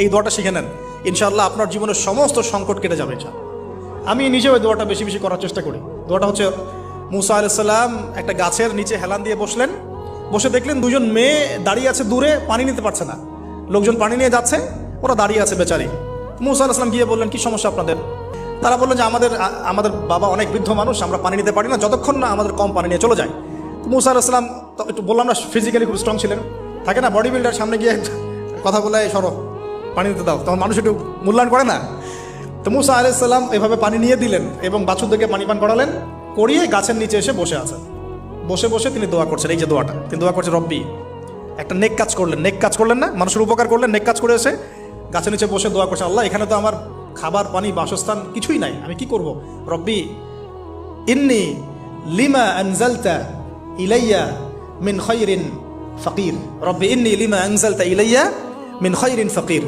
এই দোয়াটা শিখে নেন, ইনশাআল্লাহ আপনার জীবনের সমস্ত সংকট কেটে যাবে। আমি নিজেও এই দোয়াটা বেশি বেশি করার চেষ্টা করি। দোয়াটা হচ্ছে, মুসা আলাইহিস সালাম একটা গাছের নিচে হেলান দিয়ে বসলেন, বসে দেখলেন দুজন মেয়ে দাঁড়িয়ে আছে দূরে, পানি নিতে পারছে না, লোকজন পানি নিয়ে যাচ্ছে, ওরা দাঁড়িয়ে আছে বেচারি। মুসা আলাইহিস সালাম গিয়ে বললেন, কি সমস্যা আপনাদের? তারা বললেন যে আমাদের বাবা অনেক বৃদ্ধ মানুষ, আমরা পানি নিতে পারি না যতক্ষণ না আমাদের কম পানি নিয়ে চলে যায়। মুসা আলাইহিস সালাম একটু বললাম না, ফিজিক্যালি খুব স্ট্রং ছিলেন, থাকে না বডি বিল্ডার, সামনে গিয়ে কথা বলে সরো পানি দিতে দাও, তখন মানুষ একটু মূল্যায়ন করে না। তো মুসা আলাইহিস সালাম এভাবে পানি নিয়ে দিলেন এবং বাছুরদেরকে পানি পান করালেন, করিয়ে গাছের নিচে এসে বসে আছেন। বসে বসে তিনি দোয়া করছেন, এই যে দোয়াটা তিনি দোয়া করছেন, রব্বি, একটা নেক কাজ করলেন না, মানুষের উপকার করলেন, নেক কাজ করে এসে গাছের নিচে বসে দোয়া করছে, আল্লাহ এখানে তো আমার খাবার পানি বাসস্থান কিছুই নাই, আমি কি করব? রব্বি ইন্নি লিমা আনজালতা ইলাইয়া মিন খায়রিন ফাকির, রব্বি ইন্নি লিমা আনজালতা ইলাইয়া মিন খায়রিন ফাকির।